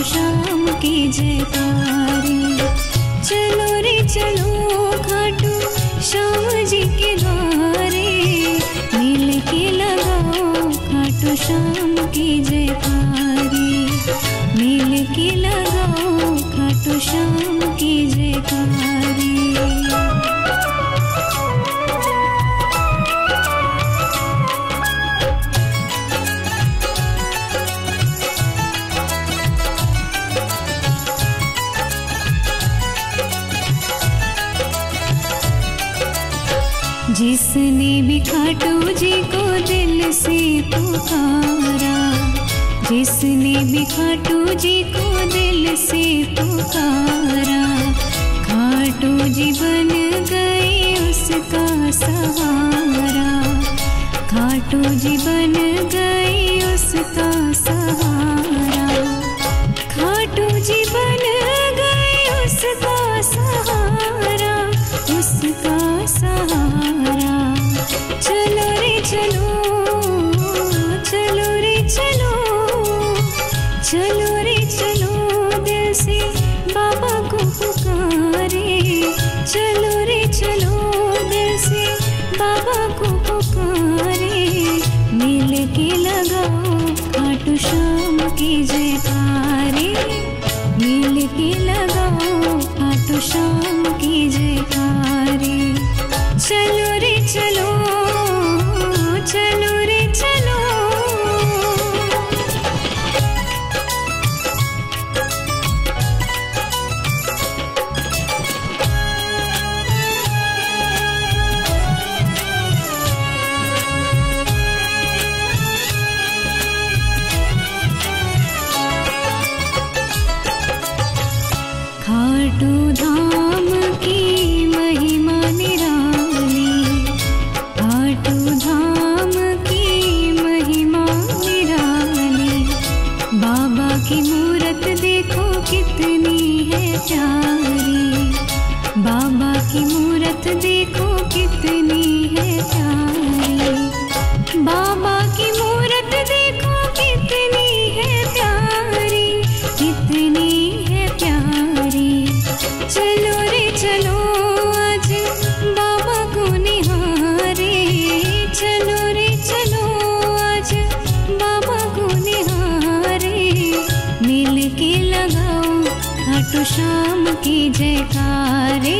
श्याम की जयकारे। चलो रे चलो खाटू श्याम जी के द्वारे, मिल के लगाओ खाटू श्याम की जयकारे, मिल के लगाओ खाटू श्याम की जयकारे। जिसने भी खाटू जी को दिल से पुकारा, जिसने भी खाटू जी को दिल से पुकारा, खाटू जी बन गए उसका सहारा, खाटू जी बन गए उसका सहारा, खाटू जी बन गए उसका सहारा, उसका सहारा। चलो रे चलो, चलो रे चलो, चलो रे चलो दिल से बाबा को पुकारे, चलो रे चलो दिल से बाबा को पुकारे, मिल के लगाओ खाटू श्याम की जयकारे, मिल के लगाओ खाटू श्याम की जयकारे। चलो रे चलो, चलो रे चलो। खाटू धाम की महिमा निराली, खाटू धाम की महिमा निराली, बाबा की मूरत देखो कितनी है प्यारी, बाबा की मूरत देखो कितनी है प्यारी, बाबा की मूरत देखो कितनी है प्यारी, कितनी है प्यारी। चलो रे चलो आज बाबा को निहारे, चलो रे चलो आज बाबा को निहारे, मिल के लगाओ खाटू श्याम की जयकारे,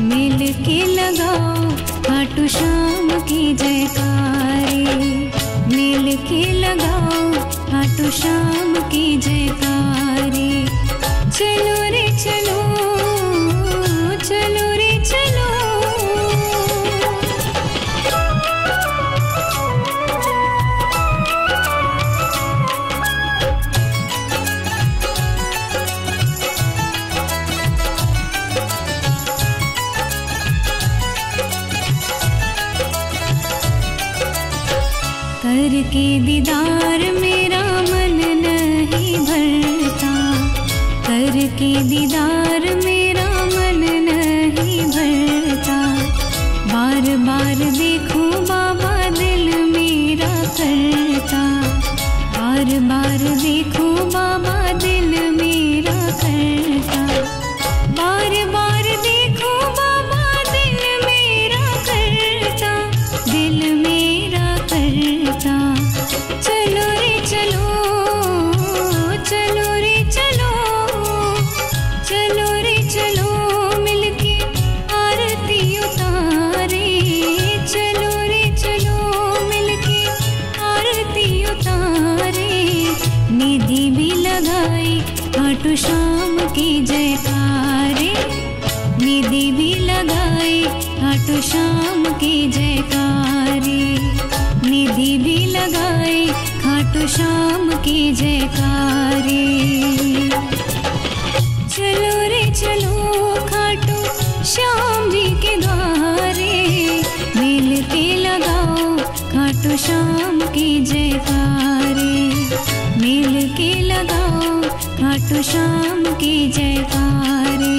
मिल के लगाओ खाटू श्याम की जयकारे, मिल के लगाओ खाटू श्याम की जयकारे। चलो रे चलो, चलो रे चलो। करके दीदार मेरा मन नहीं भरता, करके दीदार मेरा मन नहीं भरता, बार बार देखो बाबा दिल मेरा करता, बार बार देखो बाबा दिल मेरा करता, बार बार देखो बाबा दिल मेरा करता, दिल मेरा करता। चलो रे चलो, चलो रे चलो, चलो रे चलो मिलके आरती उतारे, चलो रे चलो मिलके आरती उतारे, निधि भी लगाई खाटू श्याम की जयकारे, निधि भी लगाई खाटू श्याम की जयकारे, निधि भी लगाई खाटू श्याम की जयकारे। चलो रे चलो खाटू श्याम जी के द्वारे, मिल के लगाओ खाटू श्याम की जयकारे, मिल के लगाओ खाटू श्याम की जयकारे,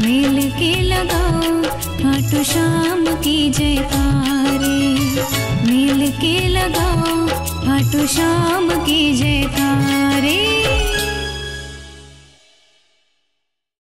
मिल के लगाओ खाटू श्याम की जयकारे, मिल के लगाओ खाटू श्याम की जयकारे।